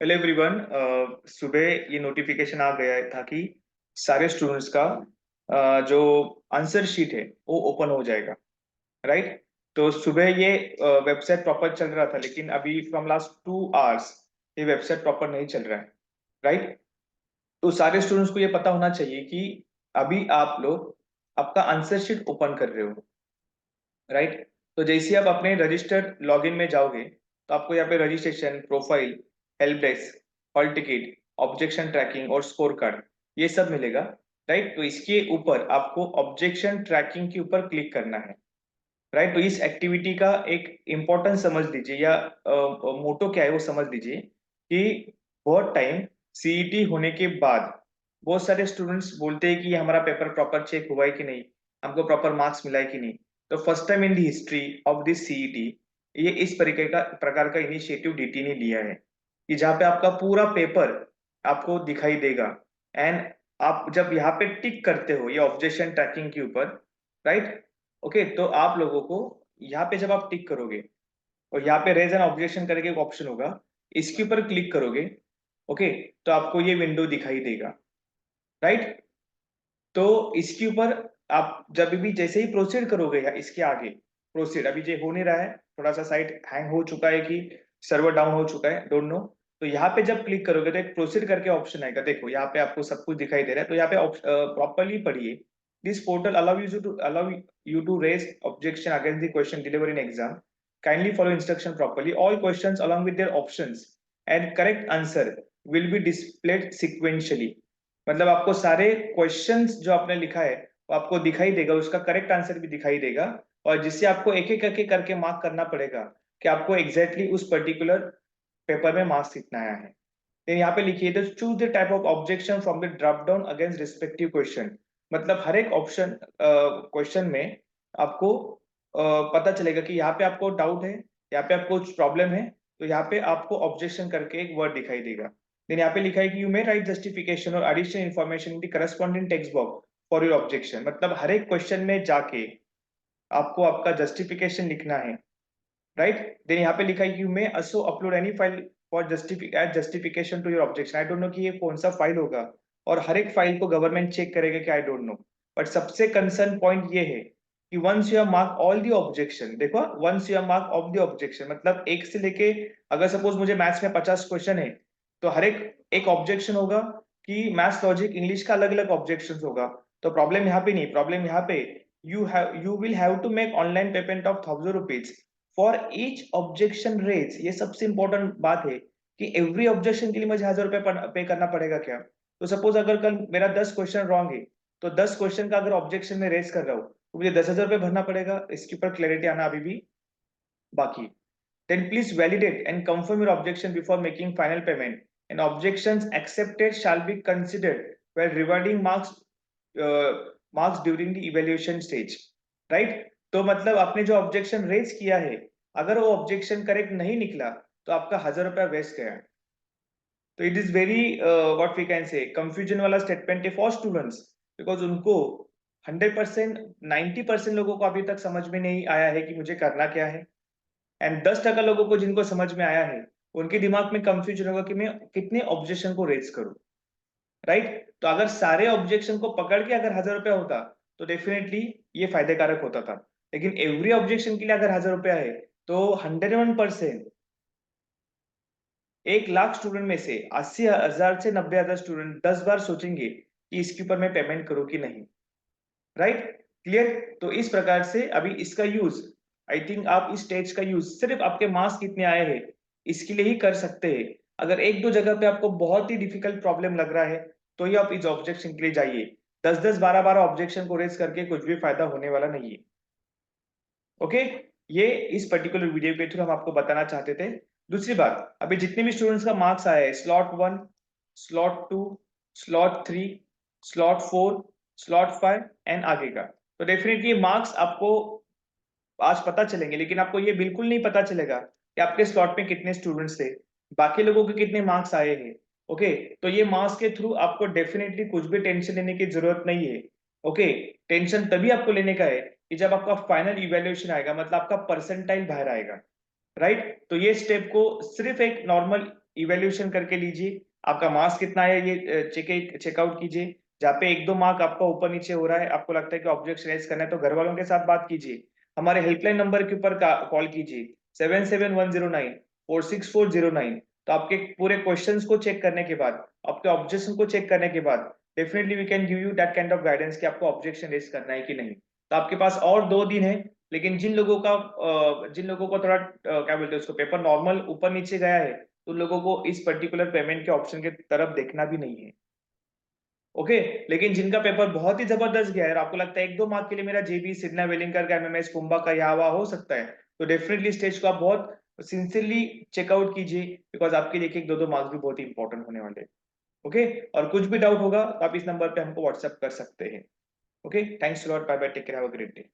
Hello everyone. सुबह ये notification आ गया था कि सारे स्टूडेंट्स का जो आंसर शीट है वो ओपन हो जाएगा। राइट। तो सुबह ये वेबसाइट प्रॉपर चल रहा था, लेकिन अभी फ्रॉम लास्ट 2 आवर्स ये वेबसाइट प्रॉपर नहीं चल रहा है। राइट। तो सारे स्टूडेंट्स को ये पता होना चाहिए कि अभी आप लोग आपका आंसर शीट ओपन कर रहे हो। राइट। तो जैसे ही आप अपने रजिस्टर लॉगिन में जाओगे तो आपको यहाँ पे registration, profile, help desk, hall ticket, objection tracking और स्कोर कार्ड ये सब मिलेगा। राइट। तो इसके ऊपर आपको ऑब्जेक्शन ट्रैकिंग के ऊपर क्लिक करना है। राइट। तो इस एक्टिविटी का एक इम्पोर्टेंस समझ लीजिए या मोटो क्या है वो समझ लीजिए कि बहुत टाइम सीईटी होने के बाद बहुत सारे स्टूडेंट्स बोलते हैं कि हमारा पेपर प्रॉपर चेक हुआ है कि नहीं, हमको प्रॉपर मार्क्स मिला है कि नहीं। तो first time in the history of this CET ये इस प्रकार का इनिशिएटिव डीटी ने लिया है कि जहाँ पे आपका पूरा पेपर आपको दिखाई देगा। एंड आप जब यहाँ पे टिक करते हो ये ऑब्जेक्शन ट्रैकिंग के ऊपर, राइट, ओके, तो आप लोगों को यहाँ पे जब आप टिक करोगे और यहाँ पे रेज एन ऑब्जेक्शन करके एक ऑप्शन होगा, इसके ऊपर क्लिक करोगे, ओके, तो आपको ये विंडो दिखाई देगा। राइट। तो इसके ऊपर आप जब भी जैसे ही प्रोसीड करोगे या इसके आगे प्रोसीड, अभी ये हो नहीं रहा है, थोड़ा सा साइट हैंग हो चुका है कि सर्वर डाउन हो चुका है, डोंट नो। तो यहाँ पे जब क्लिक करोगे तो एक प्रोसीड करके ऑप्शन आएगा। देखो यहाँ पे आपको सब कुछ दिखाई दे रहा है, तो यहाँ पे प्रॉपरली पढ़िए। This portal allow you to raise objection against the question deliver in exam. Kindly follow instruction properly, all questions along with their options and correct answer will be displayed sequentially। मतलब आपको सारे questions जो आपने लिखा है वो आपको दिखाई देगा, उसका करेक्ट आंसर भी दिखाई देगा, और जिससे आपको एक एक करके मार्क करना पड़ेगा कि आपको एग्जैक्टली उस पर्टिकुलर पेपर में मार्क्स कितना आया है। तो यहाँ पे लिखिए the choose the type of objection from the drop down against respective question. मतलब हर एक ऑप्शन क्वेश्चन में आपको पता चलेगा कि यहाँ पे आपको डाउट है, यहाँ पे आपको कुछ प्रॉब्लम है, तो यहाँ पे आपको ऑब्जेक्शन करके एक वर्ड दिखाई देगा। देन यहाँ पे लिखा है कि यू मे राइट जस्टिफिकेशन और additional information in the corresponding text box for your objection. मतलब हर एक क्वेश्चन में जाके आपको आपका जस्टिफिकेशन लिखना है। राइट। देन यहाँ पे लिखा है you may also upload any file for justification to your objection. I don't know कि ये कौन सा फाइल होगा और हर एक फाइल को गवर्नमेंट चेक करेगा कि आई डोंट नो। बट सबसे कंसर्न पॉइंट ये है कि once you have mark all the objection, देखो once you have mark all the objection मतलब एक से लेके, अगर सपोज मुझे मैथ्स में 50 क्वेश्चन है तो हर एक एक ऑब्जेक्शन होगा कि मैथ्स, लॉजिक, इंग्लिश का अलग अलग ऑब्जेक्शन होगा। तो प्रॉब्लम यहाँ पे नहीं, प्रॉब्लम यहाँ पे you will have to make online payment of ₹1000 for each objection raise. ये सबसे इंपॉर्टेंट बात है कि एवरी ऑब्जेक्शन के लिए मुझे ₹1000 पे करना पड़ेगा क्या। तो सपोज अगर कल मेरा 10 क्वेश्चन रॉन्ग है, तो 10 क्वेश्चन का अगर ऑब्जेक्शन में रेज कर रहा हूँ तो मुझे ₹10,000 भरना पड़ेगा। इसके ऊपर क्लैरिटी आना अभी भी बाकी। Then please validate and confirm your objection before making final payment and objections accepted shall be considered when rewarding marks during the evaluation stage. Right. तो मतलब आपने जो ऑब्जेक्शन रेज किया है, अगर वो ऑब्जेक्शन करेक्ट नहीं निकला तो आपका ₹1000 वेस्ट गया। तो it is very what we can say confusion वाला स्टेटमेंट है फॉर स्टूडेंट्स, बिकॉज उनको 100%, 90% लोगों को अभी तक समझ में नहीं आया है कि मुझे करना क्या है। एंड 10% लोगों को जिनको समझ में आया है उनके दिमाग में कंफ्यूजन होगा कि मैं कितने ऑब्जेक्शन को रेज करूं। राइट। तो अगर सारे ऑब्जेक्शन को पकड़ के अगर ₹1000 होता तो डेफिनेटली ये फायदेकारक होता था, लेकिन एवरी ऑब्जेक्शन के लिए अगर ₹1000 है तो 101%, 1 लाख स्टूडेंट में से 80,000 से 90,000 स्टूडेंट 10 बार सोचेंगे कि इसके ऊपर मैं पेमेंट करूं कि नहीं। राइट। क्लियर। तो इस प्रकार से अभी इसका यूज, आई थिंक आप इस स्टेज का यूज सिर्फ आपके मार्क्स कितने आए हैं इसके लिए ही कर सकते हैं। अगर एक दो जगह पे आपको बहुत ही डिफिकल्ट प्रॉब्लम लग रहा है तो ही आप इस ऑब्जेक्शन के लिए जाइए। 10-10, 12-12 ऑब्जेक्शन को रेज करके कुछ भी फायदा होने वाला नहीं है। ओके। ये इस पर्टिकुलर वीडियो के थ्रू हम आपको बताना चाहते थे। दूसरी बात, अभी जितने भी स्टूडेंट्स का मार्क्स आया है slot 1, slot 2, slot 3, slot 4, slot 5 and आगे का, तो डेफिनेटली मार्क्स आपको आज पता चलेंगे, लेकिन आपको ये बिल्कुल नहीं पता चलेगा कि आपके स्लॉट में कितने स्टूडेंट्स थे, बाकी लोगों के कितने मार्क्स आए हैं। ओके। तो ये मार्क्स के थ्रू आपको डेफिनेटली कुछ भी टेंशन लेने की जरूरत नहीं है। ओके। टेंशन तभी आपको लेने का है कि जब आपका फाइनल इवेल्युएशन आएगा, मतलब आपका परसेंटाइल बाहर आएगा। राइट। तो ये स्टेप को सिर्फ एक नॉर्मल इवेल्यूशन करके लीजिए, आपका मार्क्स कितना है ये चेकआउट कीजिए। जहाँ पे 1-2 मार्क आपका ऊपर नीचे हो रहा है, आपको लगता है कि ऑब्जेक्शन रेज करना है, तो घर वालों के साथ बात कीजिए, हमारे हेल्पलाइन नंबर के ऊपर कॉल कीजिए 7710946409। तो आपके पूरे क्वेश्चंस को चेक करने के बाद, आपके ऑब्जेक्शन को चेक करने के बाद definitely we can give you that kind of guidance कि आपको ऑब्जेक्शन रेज करना है कि नहीं। तो आपके पास और 2 दिन है, लेकिन जिन लोगों को थोड़ा क्या बोलते हैं उसको, पेपर नॉर्मल ऊपर नीचे गया है, तो उन लोगों को इस पर्टिकुलर पेमेंट के ऑप्शन के तरफ देखना भी नहीं है। ओके, लेकिन जिनका पेपर बहुत ही जबरदस्त गया है और आपको लगता है 1-2 मार्क के लिए मेरा जेबी, सिडना वेलिंगकर का, एमएमएस कुंभा का यहाँ वहाँ हो सकता है, तो डेफिनेटली स्टेज को आप बहुत सिंसियरली चेकआउट कीजिए, बिकॉज आपके लिए 1-2 मार्क्स भी बहुत ही इंपॉर्टेंट होने वाले हैं। ओके, और कुछ भी डाउट होगा तो आप इस नंबर पे हमको व्हाट्सएप कर सकते हैं। Okay, thanks lot, bye bye, take care, have a great day.